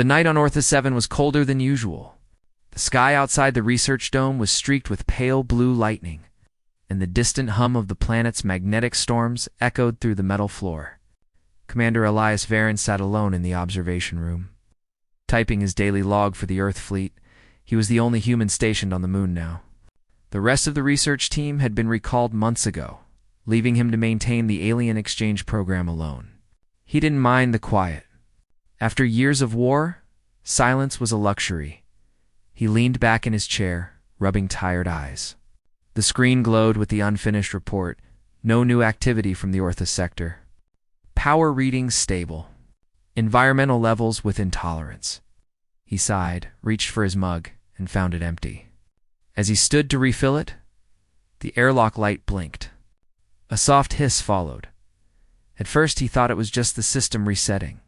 The night on Ortha 7 was colder than usual. The sky outside the research dome was streaked with pale blue lightning, and the distant hum of the planet's magnetic storms echoed through the metal floor. Commander Elias Varen sat alone in the observation room. Typing his daily log for the Earth fleet, he was the only human stationed on the moon now. The rest of the research team had been recalled months ago, leaving him to maintain the alien exchange program alone. He didn't mind the quiet. After years of war, silence was a luxury. He leaned back in his chair, rubbing tired eyes. The screen glowed with the unfinished report. No new activity from the Ortha sector. Power readings stable. Environmental levels within tolerance. He sighed, reached for his mug, and found it empty. As he stood to refill it, the airlock light blinked. A soft hiss followed. At first he thought it was just the system resetting.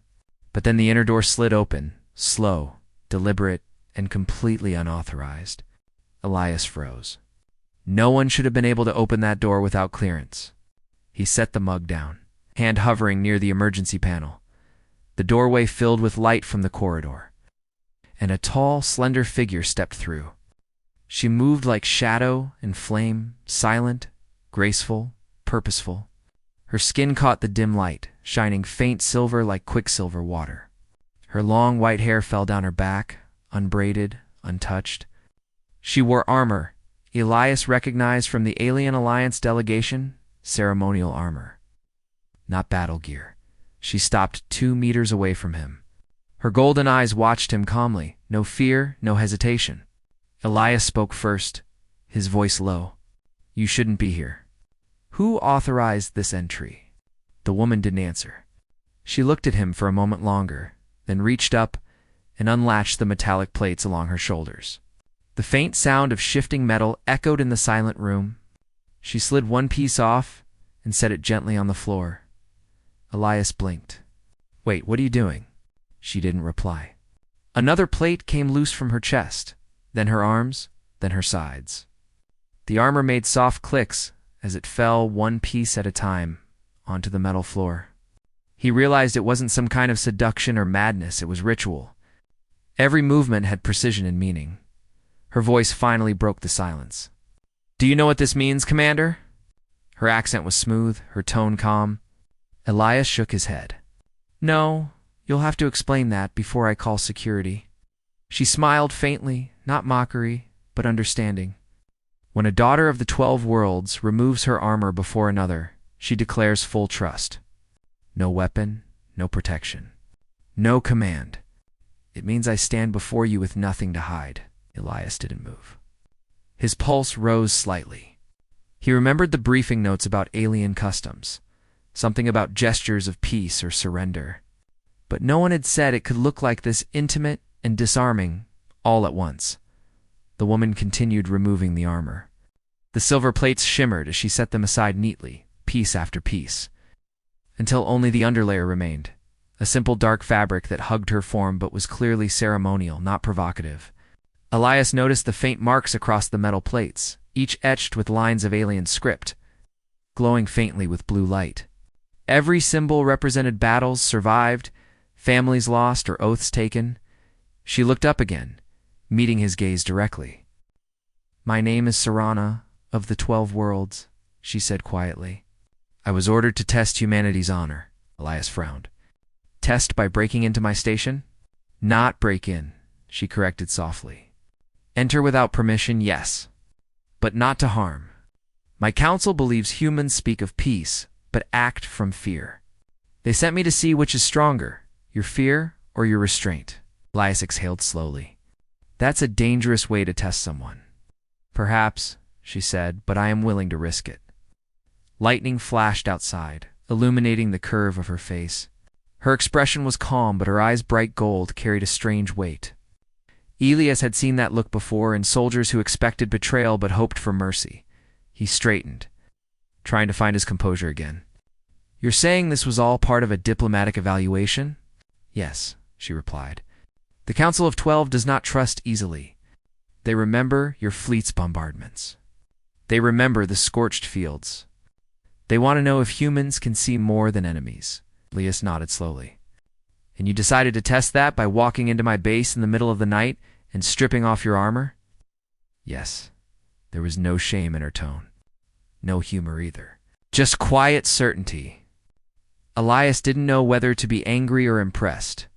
But then the inner door slid open, slow, deliberate, and completely unauthorized. Elias froze. No one should have been able to open that door without clearance. He set the mug down, hand hovering near the emergency panel. The doorway filled with light from the corridor, and a tall, slender figure stepped through. She moved like shadow and flame, silent, graceful, purposeful. Her skin caught the dim light, shining faint silver like quicksilver water. Her long white hair fell down her back, unbraided, untouched. She wore armor, Elias recognized from the Alien Alliance delegation, ceremonial armor. Not battle gear. She stopped 2 meters away from him. Her golden eyes watched him calmly, no fear, no hesitation. Elias spoke first, his voice low. "You shouldn't be here." "Who authorized this entry?" The woman didn't answer. She looked at him for a moment longer, then reached up and unlatched the metallic plates along her shoulders. The faint sound of shifting metal echoed in the silent room. She slid one piece off and set it gently on the floor. Elias blinked. "Wait, what are you doing?" She didn't reply. Another plate came loose from her chest, then her arms, then her sides. The armor made soft clicks as it fell one piece at a time onto the metal floor. He realized it wasn't some kind of seduction or madness, it was ritual. Every movement had precision and meaning. Her voice finally broke the silence. "Do you know what this means, Commander?" Her accent was smooth, her tone calm. Elias shook his head. "No, you'll have to explain that before I call security." She smiled faintly, not mockery, but understanding. When a daughter of the 12 worlds removes her armor before another, she declares full trust. No weapon, no protection, no command. "It means I stand before you with nothing to hide." Elias didn't move. His pulse rose slightly. He remembered the briefing notes about alien customs, something about gestures of peace or surrender. But no one had said it could look like this, intimate and disarming, all at once. The woman continued removing the armor. The silver plates shimmered as she set them aside neatly, piece after piece, until only the underlayer remained, a simple dark fabric that hugged her form but was clearly ceremonial, not provocative. Elias noticed the faint marks across the metal plates, each etched with lines of alien script, glowing faintly with blue light. Every symbol represented battles survived, families lost, or oaths taken. She looked up again, meeting his gaze directly. "My name is Serana, of the 12 worlds," she said quietly. "I was ordered to test humanity's honor." Elias frowned. "Test by breaking into my station?" "Not break in," she corrected softly. "Enter without permission, yes, but not to harm. My council believes humans speak of peace, but act from fear. They sent me to see which is stronger, your fear or your restraint." Elias exhaled slowly. "That's a dangerous way to test someone." "Perhaps," she said, "but I am willing to risk it." Lightning flashed outside, illuminating the curve of her face. Her expression was calm, but her eyes, bright gold, carried a strange weight. Elias had seen that look before in soldiers who expected betrayal but hoped for mercy. He straightened, trying to find his composure again. "You're saying this was all part of a diplomatic evaluation?" "Yes," she replied. "The Council of 12 does not trust easily. They remember your fleet's bombardments. They remember the scorched fields. They want to know if humans can see more than enemies." Elias nodded slowly. And you decided to test that by walking into my base in the middle of the night and stripping off your armor? Yes. There was no shame in her tone. No humor either. Just quiet certainty. Elias didn't know whether to be angry or impressed.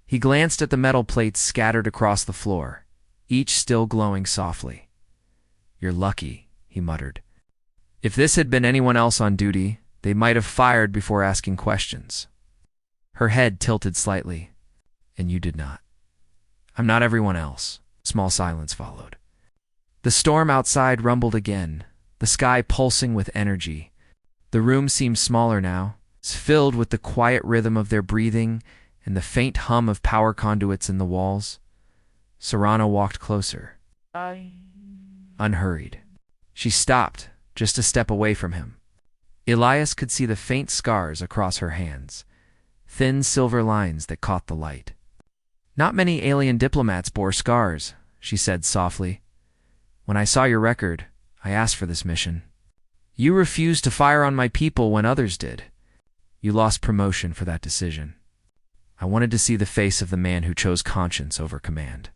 He glanced at the metal plates scattered across the floor, each still glowing softly. "You're lucky," he muttered. If this had been anyone else on duty, they might have fired before asking questions. Her head tilted slightly. "And you did not." "I'm not everyone else." Small silence followed. The storm outside rumbled again, the sky pulsing with energy. The room seemed smaller now, filled with the quiet rhythm of their breathing and the faint hum of power conduits in the walls. Serana walked closer. Unhurried. She stopped, just a step away from him. Elias could see the faint scars across her hands, thin silver lines that caught the light. "Not many alien diplomats bore scars," she said softly. "When I saw your record, I asked for this mission. You refused to fire on my people when others did. You lost promotion for that decision. I wanted to see the face of the man who chose conscience over command."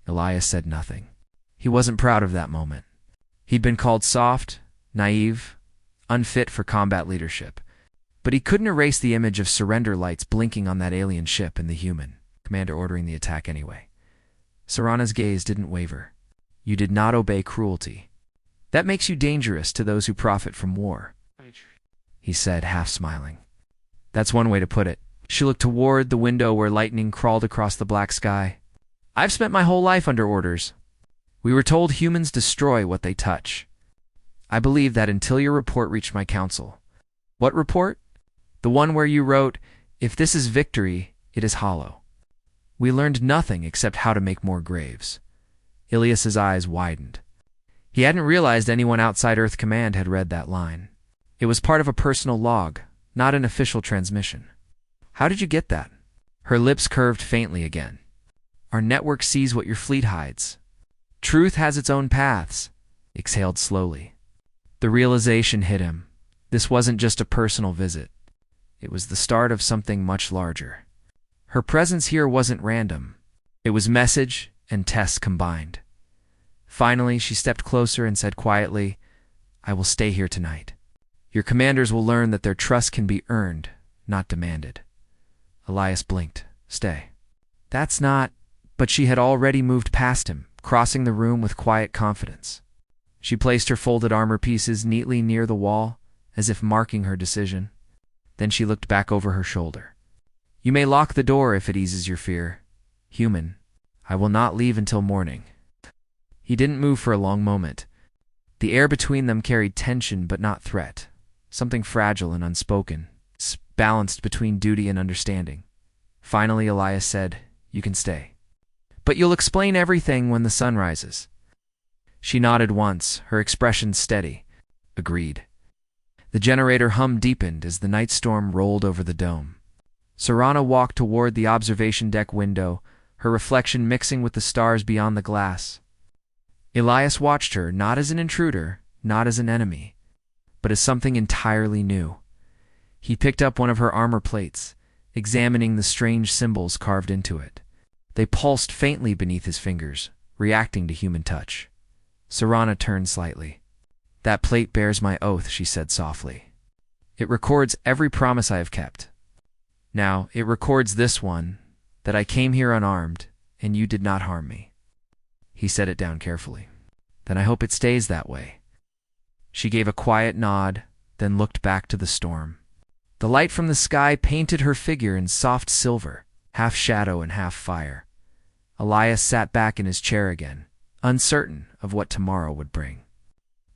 Elias said nothing. He wasn't proud of that moment. He'd been called soft, naive, unfit for combat leadership. But he couldn't erase the image of surrender lights blinking on that alien ship and the human commander ordering the attack anyway. Serana's gaze didn't waver. "You did not obey cruelty. That makes you dangerous to those who profit from war," he said, half smiling. "That's one way to put it." She looked toward the window where lightning crawled across the black sky. "I've spent my whole life under orders. We were told humans destroy what they touch. I believed that until your report reached my council." "What report?" "The one where you wrote, 'If this is victory, it is hollow.' We learned nothing except how to make more graves." Ilias's eyes widened. He hadn't realized anyone outside Earth Command had read that line. It was part of a personal log, not an official transmission. "How did you get that?" Her lips curved faintly again. "Our network sees what your fleet hides. Truth has its own paths." Exhaled slowly. The realization hit him. This wasn't just a personal visit. It was the start of something much larger. Her presence here wasn't random. It was message and test combined. Finally, she stepped closer and said quietly, "I will stay here tonight. Your commanders will learn that their trust can be earned, not demanded." Elias blinked. "Stay." "That's not—" But she had already moved past him, crossing the room with quiet confidence. She placed her folded armor pieces neatly near the wall, as if marking her decision. Then she looked back over her shoulder. "You may lock the door if it eases your fear. Human, I will not leave until morning." He didn't move for a long moment. The air between them carried tension but not threat, something fragile and unspoken, balanced between duty and understanding. Finally, Elias said, "You can stay. But you'll explain everything when the sun rises." She nodded once, her expression steady. "Agreed." The generator hum deepened as the night storm rolled over the dome. Serana walked toward the observation deck window, her reflection mixing with the stars beyond the glass. Elias watched her, not as an intruder, not as an enemy, but as something entirely new. He picked up one of her armor plates, examining the strange symbols carved into it. They pulsed faintly beneath his fingers, reacting to human touch. Serana turned slightly. "That plate bears my oath," she said softly. "It records every promise I have kept. Now, it records this one, that I came here unarmed, and you did not harm me." He set it down carefully. "Then I hope it stays that way." She gave a quiet nod, then looked back to the storm. The light from the sky painted her figure in soft silver, half shadow and half fire. Elias sat back in his chair again, uncertain of what tomorrow would bring.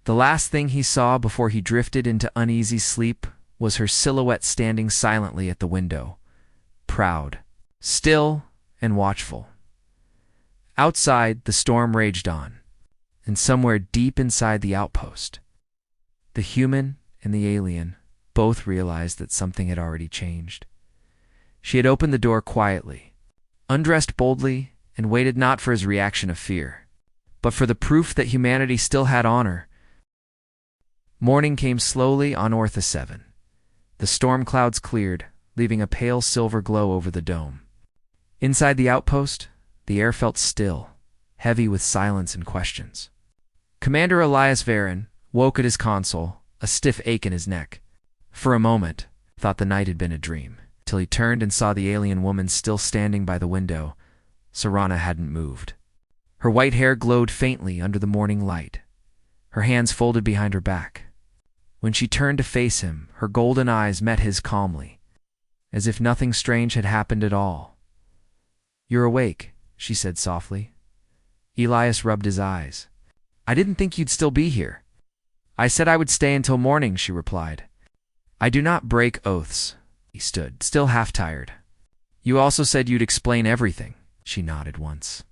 The last thing he saw before he drifted into uneasy sleep was her silhouette standing silently at the window, proud, still, and watchful. Outside, the storm raged on, and somewhere deep inside the outpost, the human and the alien both realized that something had already changed. She had opened the door quietly, undressed boldly, and waited not for his reaction of fear, but for the proof that humanity still had honor. Morning came slowly on Ortha 7. The storm clouds cleared, leaving a pale silver glow over the dome. Inside the outpost, the air felt still, heavy with silence and questions. Commander Elias Varen woke at his console, a stiff ache in his neck. For a moment, thought the night had been a dream, till he turned and saw the alien woman still standing by the window. Serana hadn't moved. Her white hair glowed faintly under the morning light, her hands folded behind her back. When she turned to face him, her golden eyes met his calmly, as if nothing strange had happened at all. "You're awake," she said softly. Elias rubbed his eyes. "I didn't think you'd still be here." "I said I would stay until morning," she replied. "I do not break oaths." He stood, still half-tired. "You also said you'd explain everything." She nodded once.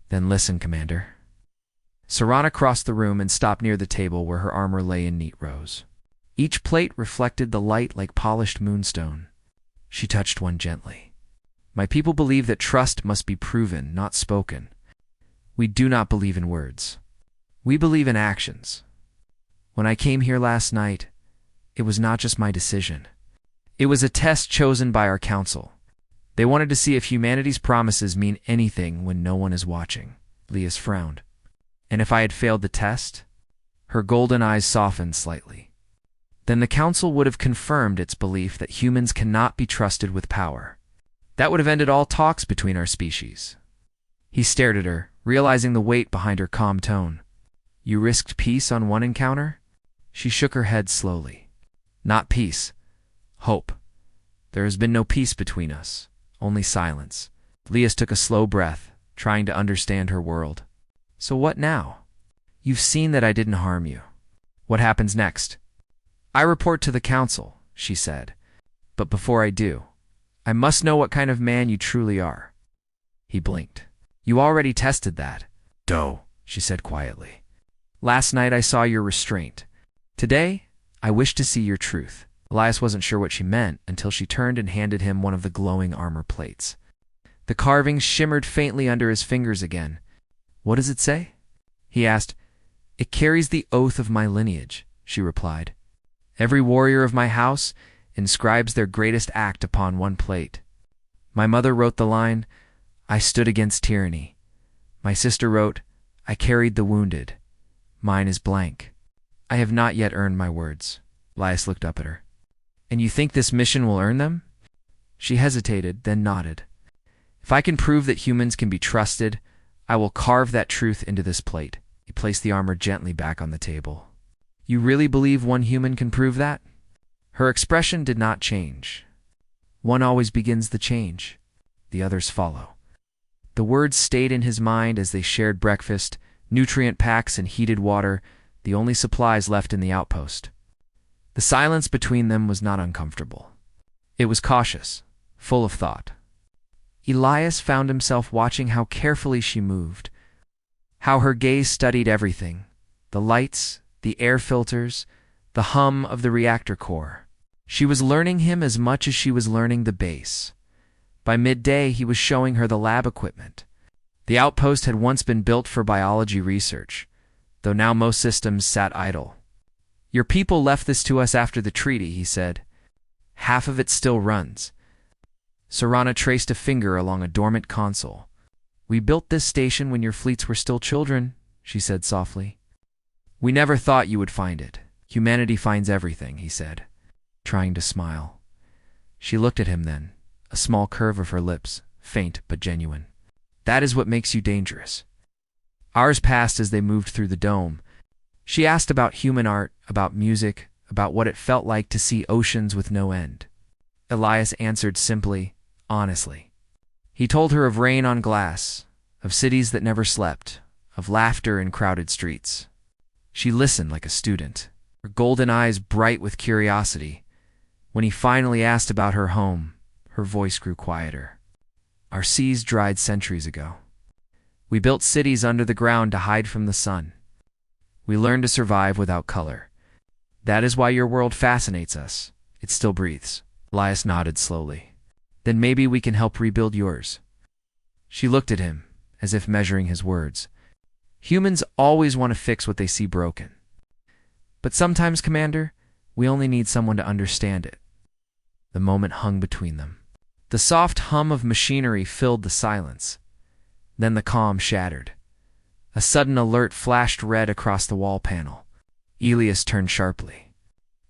"Then listen, Commander." Serana crossed the room and stopped near the table where her armor lay in neat rows. Each plate reflected the light like polished moonstone. She touched one gently. "My people believe that trust must be proven, not spoken. We do not believe in words. We believe in actions. When I came here last night, it was not just my decision. It was a test chosen by our council. They wanted to see if humanity's promises mean anything when no one is watching." Elias frowned. "And if I had failed the test?" Her golden eyes softened slightly. "Then the council would have confirmed its belief that humans cannot be trusted with power. That would have ended all talks between our species." He stared at her, realizing the weight behind her calm tone. "You risked peace on one encounter?" She shook her head slowly. "Not peace. Hope. There has been no peace between us, only silence." Elias took a slow breath, trying to understand her world. "So what now? You've seen that I didn't harm you. What happens next?" "I report to the council," she said. "But before I do, I must know what kind of man you truly are." He blinked. "You already tested that." "Doe," she said quietly. "Last night I saw your restraint. Today, I wish to see your truth." Elias wasn't sure what she meant until she turned and handed him one of the glowing armor plates. The carvings shimmered faintly under his fingers again. "What does it say?" he asked. "It carries the oath of my lineage," she replied. "Every warrior of my house inscribes their greatest act upon one plate. My mother wrote the line, 'I stood against tyranny.' My sister wrote, 'I carried the wounded.' Mine is blank. I have not yet earned my words." Elias looked up at her. "And you think this mission will earn them?" She hesitated, then nodded. "If I can prove that humans can be trusted, I will carve that truth into this plate." He placed the armor gently back on the table. "You really believe one human can prove that?" Her expression did not change. "One always begins the change. The others follow." The words stayed in his mind as they shared breakfast, nutrient packs, and heated water, the only supplies left in the outpost. The silence between them was not uncomfortable. It was cautious, full of thought. Elias found himself watching how carefully she moved, how her gaze studied everything, the lights, the air filters, the hum of the reactor core. She was learning him as much as she was learning the base. By midday, he was showing her the lab equipment. The outpost had once been built for biology research, though now most systems sat idle. "Your people left this to us after the treaty," he said. "Half of it still runs." Serana traced a finger along a dormant console. "We built this station when your fleets were still children," she said softly. "We never thought you would find it. Humanity finds everything," he said, trying to smile. She looked at him then, a small curve of her lips, faint but genuine. "That is what makes you dangerous." Hours passed as they moved through the dome. She asked about human art, about music, about what it felt like to see oceans with no end. Elias answered simply, honestly. He told her of rain on glass, of cities that never slept, of laughter in crowded streets. She listened like a student, her golden eyes bright with curiosity. When he finally asked about her home, her voice grew quieter. "Our seas dried centuries ago. We built cities under the ground to hide from the sun. We learned to survive without color. That is why your world fascinates us. It still breathes." Elias nodded slowly. "Then maybe we can help rebuild yours." She looked at him, as if measuring his words. "Humans always want to fix what they see broken. But sometimes, Commander, we only need someone to understand it." The moment hung between them. The soft hum of machinery filled the silence. Then the calm shattered. A sudden alert flashed red across the wall panel. Elias turned sharply.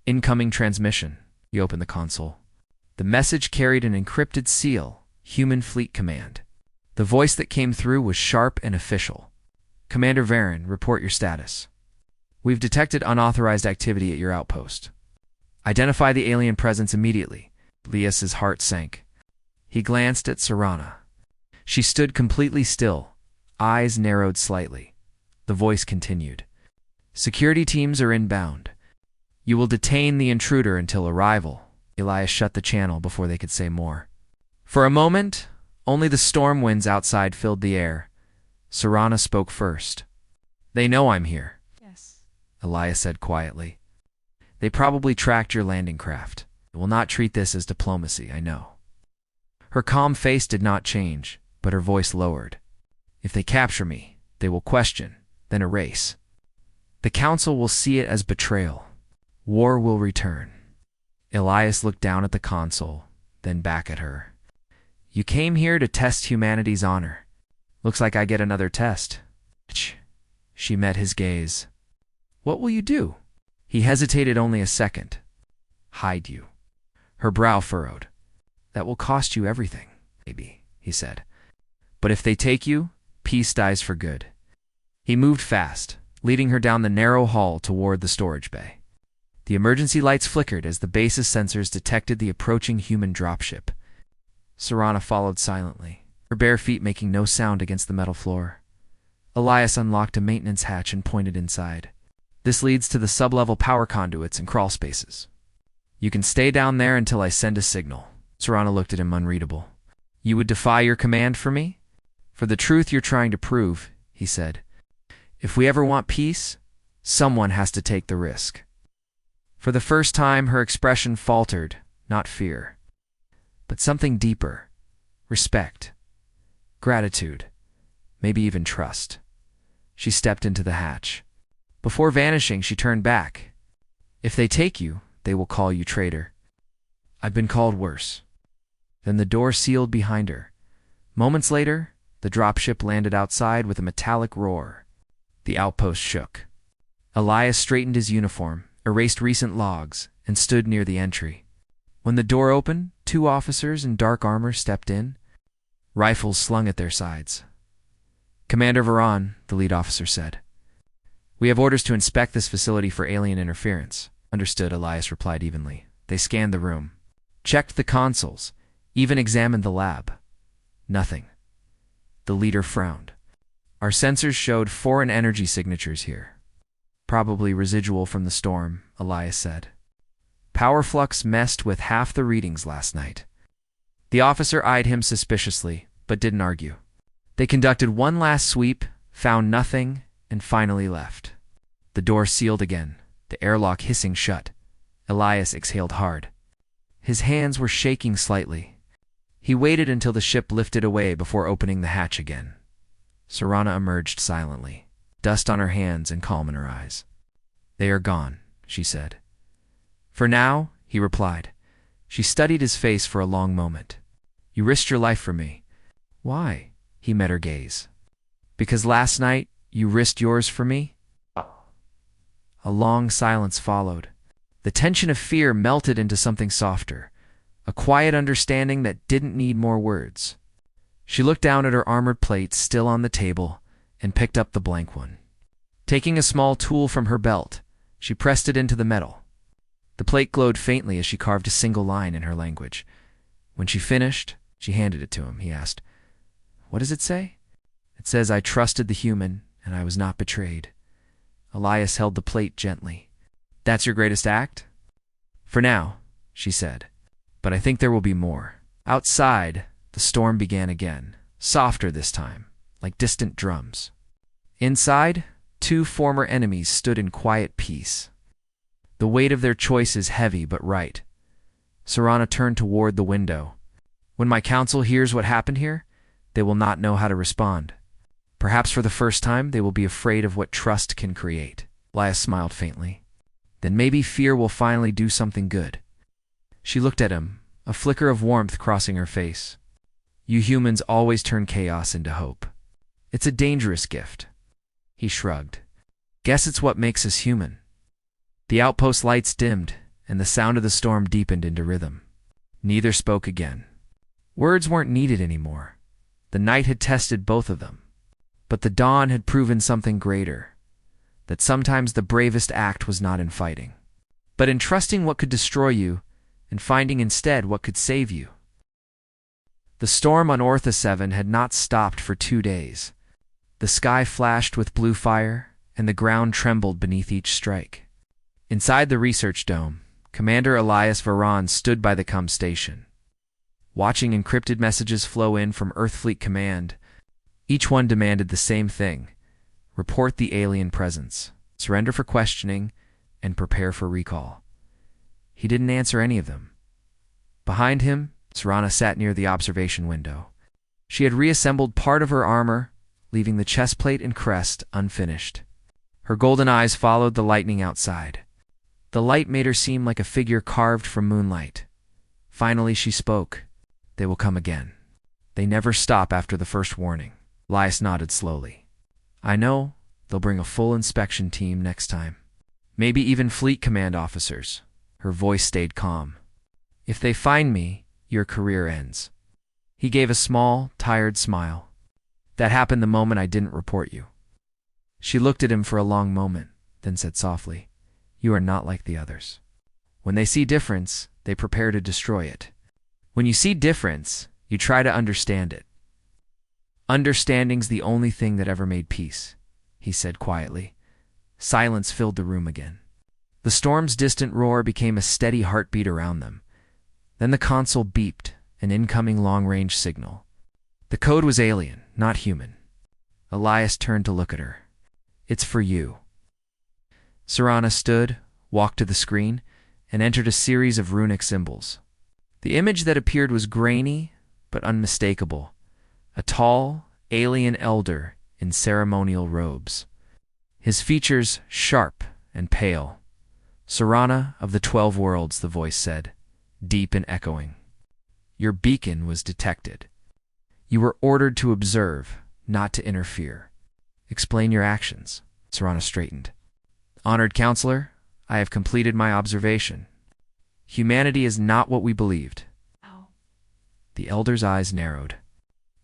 Incoming transmission. He opened the console. The message carried an encrypted seal, Human Fleet Command. The voice that came through was sharp and official. Commander Varen, report your status. We've detected unauthorized activity at your outpost. Identify the alien presence immediately. Elias's heart sank. He glanced at Serana. She stood completely still, eyes narrowed slightly. The voice continued. Security teams are inbound. You will detain the intruder until arrival. Elias shut the channel before they could say more. For a moment, only the storm winds outside filled the air. Serana spoke first. They know I'm here. Yes. Elias said quietly. They probably tracked your landing craft. They will not treat this as diplomacy, I know. Her calm face did not change, but her voice lowered. If they capture me, they will question, then erase. The Council will see it as betrayal. War will return. Elias looked down at the console, then back at her. You came here to test humanity's honor. Looks like I get another test. She met his gaze. What will you do? He hesitated only a second. Hide you. Her brow furrowed. That will cost you everything, maybe, he said. But if they take you, peace dies for good. He moved fast, leading her down the narrow hall toward the storage bay. The emergency lights flickered as the base's sensors detected the approaching human dropship. Serana followed silently, her bare feet making no sound against the metal floor. Elias unlocked a maintenance hatch and pointed inside. This leads to the sub-level power conduits and crawl spaces. You can stay down there until I send a signal. Serana looked at him unreadable. You would defy your command for me? For the truth you're trying to prove, he said. If we ever want peace, someone has to take the risk. For the first time, her expression faltered, not fear, but something deeper. Respect. Gratitude. Maybe even trust. She stepped into the hatch. Before vanishing, she turned back. If they take you, they will call you traitor. I've been called worse. Then the door sealed behind her. Moments later, the dropship landed outside with a metallic roar. The outpost shook. Elias straightened his uniform, erased recent logs, and stood near the entry. When the door opened, 2 officers in dark armor stepped in, rifles slung at their sides. Commander Varan, the lead officer said. We have orders to inspect this facility for alien interference. Understood, Elias replied evenly. They scanned the room, checked the consoles, even examined the lab. Nothing. The leader frowned. Our sensors showed foreign energy signatures here. Probably residual from the storm, Elias said. Power flux messed with half the readings last night. The officer eyed him suspiciously, but didn't argue. They conducted one last sweep, found nothing, and finally left. The door sealed again, the airlock hissing shut. Elias exhaled hard. His hands were shaking slightly. He waited until the ship lifted away before opening the hatch again. Serana emerged silently, dust on her hands and calm in her eyes. They are gone, she said. For now, he replied. She studied his face for a long moment. You risked your life for me. Why? He met her gaze. Because last night, you risked yours for me? A long silence followed. The tension of fear melted into something softer, a quiet understanding that didn't need more words. She looked down at her armored plate still on the table and picked up the blank one. Taking a small tool from her belt, she pressed it into the metal. The plate glowed faintly as she carved a single line in her language. When she finished, she handed it to him. He asked, What does it say? It says, I trusted the human, and I was not betrayed. Elias held the plate gently. That's your greatest act? For now, she said. But I think there will be more. Outside, the storm began again, softer this time, like distant drums. Inside, 2 former enemies stood in quiet peace. The weight of their choices heavy but right. Serana turned toward the window. When my council hears what happened here, they will not know how to respond. Perhaps for the first time, they will be afraid of what trust can create. Elias smiled faintly. Then maybe fear will finally do something good. She looked at him, a flicker of warmth crossing her face. You humans always turn chaos into hope. It's a dangerous gift. He shrugged. Guess it's what makes us human. The outpost lights dimmed, and the sound of the storm deepened into rhythm. Neither spoke again. Words weren't needed anymore. The night had tested both of them. But the dawn had proven something greater, that sometimes the bravest act was not in fighting, but in trusting what could destroy you and finding instead what could save you. The storm on Ortha 7 had not stopped for 2 days. The sky flashed with blue fire, and the ground trembled beneath each strike. Inside the research dome, Commander Elias Varan stood by the CUM station, watching encrypted messages flow in from Earthfleet Command. Each one demanded the same thing: report the alien presence, surrender for questioning, and prepare for recall. He didn't answer any of them. Behind him, Serana sat near the observation window. She had reassembled part of her armor, leaving the chestplate and crest unfinished. Her golden eyes followed the lightning outside. The light made her seem like a figure carved from moonlight. Finally she spoke. They will come again. They never stop after the first warning. Elias nodded slowly. I know. They'll bring a full inspection team next time. Maybe even fleet command officers. Her voice stayed calm. If they find me, your career ends. He gave a small, tired smile. That happened the moment I didn't report you. She looked at him for a long moment, then said softly, You are not like the others. When they see difference, they prepare to destroy it. When you see difference, you try to understand it. Understanding's the only thing that ever made peace, he said quietly. Silence filled the room again. The storm's distant roar became a steady heartbeat around them. Then the console beeped, an incoming long-range signal. The code was alien, not human. Elias turned to look at her. It's for you. Serana stood, walked to the screen, and entered a series of runic symbols. The image that appeared was grainy, but unmistakable. A tall, alien elder in ceremonial robes. His features sharp and pale. Serana of the 12 worlds, the voice said, deep and echoing. Your beacon was detected. You were ordered to observe, not to interfere. Explain your actions. Serana straightened. Honored counselor, I have completed my observation. Humanity is not what we believed. Oh. The elder's eyes narrowed.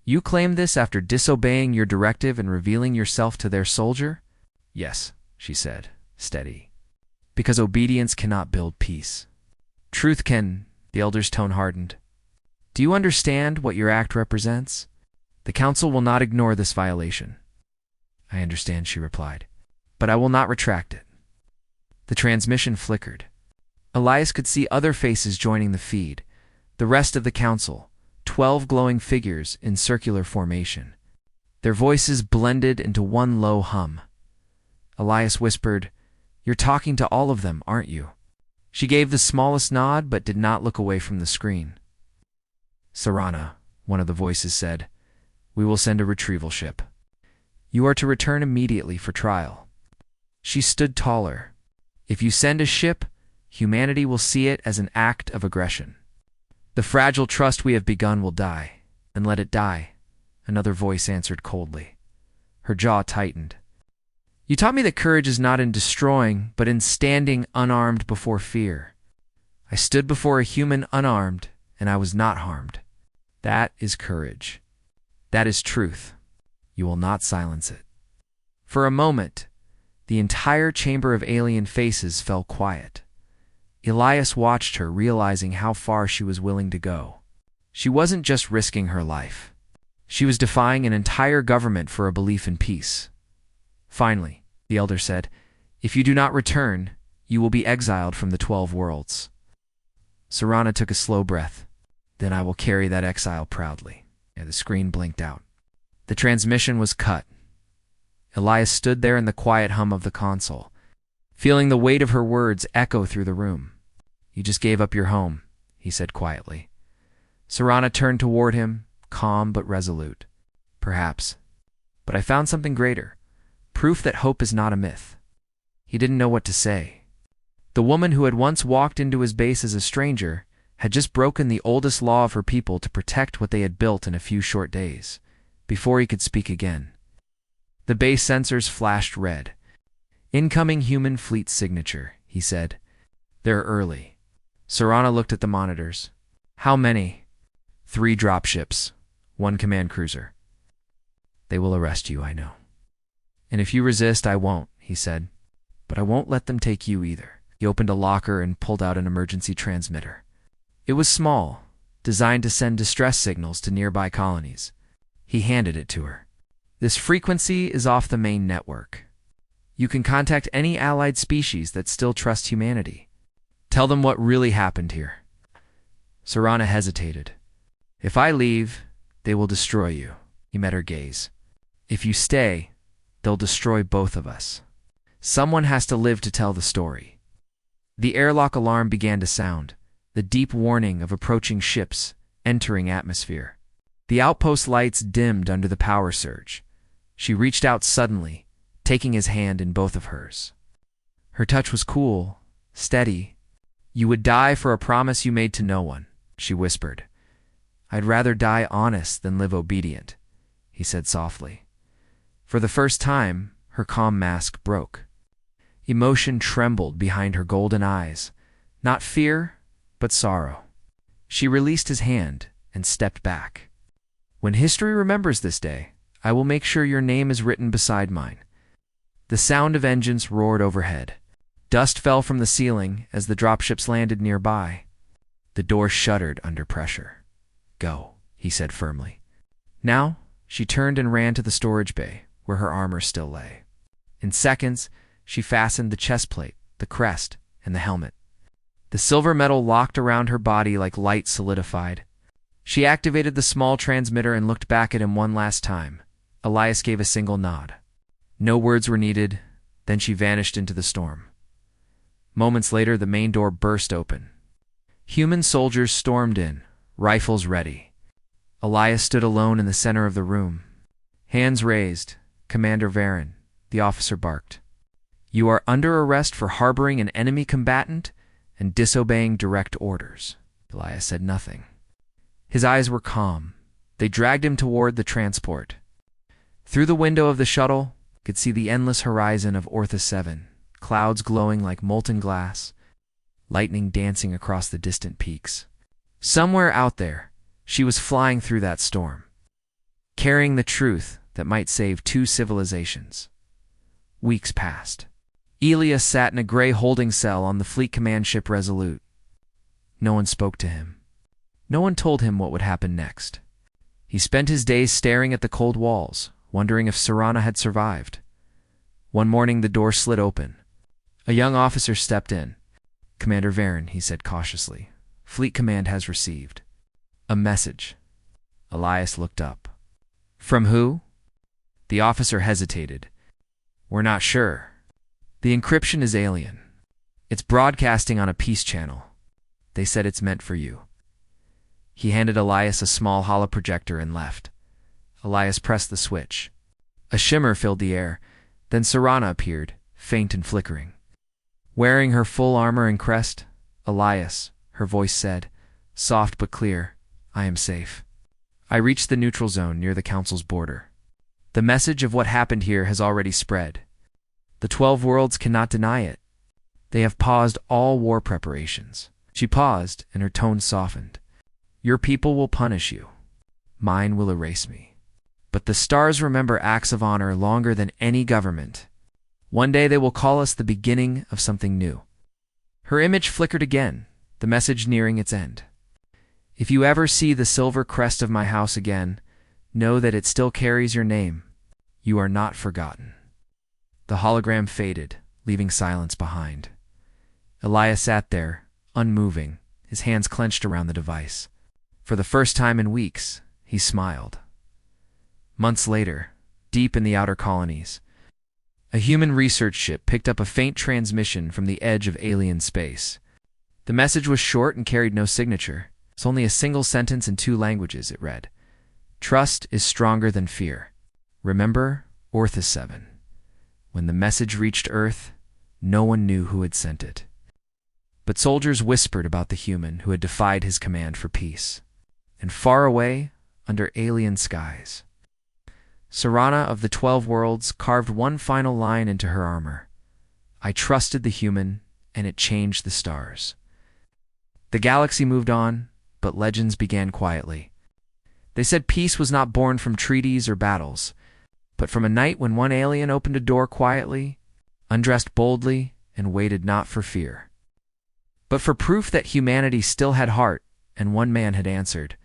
You claim this after disobeying your directive and revealing yourself to their soldier? Yes, she said, steady. Because obedience cannot build peace. Truth can, the elder's tone hardened. Do you understand what your act represents? The council will not ignore this violation. I understand, she replied, but I will not retract it. The transmission flickered. Elias could see other faces joining the feed, the rest of the council, 12 glowing figures in circular formation. Their voices blended into one low hum. Elias whispered, You're talking to all of them, aren't you? She gave the smallest nod but did not look away from the screen. Serana, one of the voices said, We will send a retrieval ship. You are to return immediately for trial. She stood taller. If you send a ship, humanity will see it as an act of aggression. The fragile trust we have begun will die, and let it die, another voice answered coldly. Her jaw tightened. You taught me that courage is not in destroying, but in standing unarmed before fear. I stood before a human unarmed, and I was not harmed. That is courage. That is truth. You will not silence it. For a moment, the entire chamber of alien faces fell quiet. Elias watched her, realizing how far she was willing to go. She wasn't just risking her life. She was defying an entire government for a belief in peace. Finally, the elder said, If you do not return, you will be exiled from the 12 worlds. Serana took a slow breath. Then I will carry that exile proudly. And the screen blinked out. The transmission was cut. Elias stood there in the quiet hum of the console, feeling the weight of her words echo through the room. You just gave up your home, he said quietly. Serana turned toward him, calm but resolute. Perhaps. But I found something greater. Proof that hope is not a myth. He didn't know what to say. The woman who had once walked into his base as a stranger had just broken the oldest law of her people to protect what they had built in a few short days, before he could speak again. The base sensors flashed red. "Incoming human fleet signature," he said. "They're early." Serana looked at the monitors. "How many?" "3 dropships, 1 command cruiser." "They will arrest you, I know. And if you resist, I won't," he said. "But I won't let them take you either." He opened a locker and pulled out an emergency transmitter. It was small, designed to send distress signals to nearby colonies. He handed it to her. "This frequency is off the main network. You can contact any allied species that still trust humanity. Tell them what really happened here." Serana hesitated. "If I leave, they will destroy you." He met her gaze. "If you stay, they'll destroy both of us. Someone has to live to tell the story." The airlock alarm began to sound, the deep warning of approaching ships entering atmosphere. The outpost lights dimmed under the power surge. She reached out suddenly, taking his hand in both of hers. Her touch was cool, steady. "You would die for a promise you made to no one," she whispered. "I'd rather die honest than live obedient," he said softly. For the first time, her calm mask broke. Emotion trembled behind her golden eyes, not fear, but sorrow. She released his hand and stepped back. "When history remembers this day, I will make sure your name is written beside mine." The sound of engines roared overhead. Dust fell from the ceiling as the dropships landed nearby. The door shuddered under pressure. "Go," he said firmly. Now, she turned and ran to the storage bay, where her armor still lay. In seconds, she fastened the chest plate, the crest, and the helmet. The silver metal locked around her body like light solidified. She activated the small transmitter and looked back at him one last time. Elias gave a single nod. No words were needed, then she vanished into the storm. Moments later, the main door burst open. Human soldiers stormed in, rifles ready. Elias stood alone in the center of the room. Hands raised. "Commander Varen," the officer barked. "You are under arrest for harboring an enemy combatant and disobeying direct orders." Elias said nothing. His eyes were calm. They dragged him toward the transport. Through the window of the shuttle, he could see the endless horizon of Orthus 7, clouds glowing like molten glass, lightning dancing across the distant peaks. Somewhere out there, she was flying through that storm, carrying the truth that might save 2 civilizations. Weeks passed. Elias sat in a gray holding cell on the fleet command ship Resolute. No one spoke to him. No one told him what would happen next. He spent his days staring at the cold walls, wondering if Serana had survived. One morning, the door slid open. A young officer stepped in. "Commander Varen," he said cautiously, "Fleet Command has received a message." Elias looked up. "From who?" The officer hesitated. "We're not sure. The encryption is alien. It's broadcasting on a peace channel. They said it's meant for you." He handed Elias a small holoprojector and left. Elias pressed the switch. A shimmer filled the air. Then Serana appeared, faint and flickering. Wearing her full armor and crest, "Elias," her voice said, soft but clear, "I am safe. I reached the neutral zone near the Council's border. The message of what happened here has already spread. The 12 worlds cannot deny it. They have paused all war preparations." She paused, and her tone softened. "Your people will punish you. Mine will erase me. But the stars remember acts of honor longer than any government. One day they will call us the beginning of something new." Her image flickered again, the message nearing its end. "If you ever see the silver crest of my house again, know that it still carries your name. You are not forgotten." The hologram faded, leaving silence behind. Elias sat there, unmoving, his hands clenched around the device. For the first time in weeks, he smiled. Months later, deep in the outer colonies, a human research ship picked up a faint transmission from the edge of alien space. The message was short and carried no signature. It's only a single sentence in 2 languages, it read. "Trust is stronger than fear. Remember Orthus 7. When the message reached Earth, no one knew who had sent it. But soldiers whispered about the human who had defied his command for peace. And far away, under alien skies, Serana of the 12 Worlds carved one final line into her armor. I trusted the human, and it changed the stars. The galaxy moved on, but legends began quietly. They said peace was not born from treaties or battles, but from a night when one alien opened a door quietly, undressed boldly, and waited not for fear, but for proof that humanity still had heart, and one man had answered.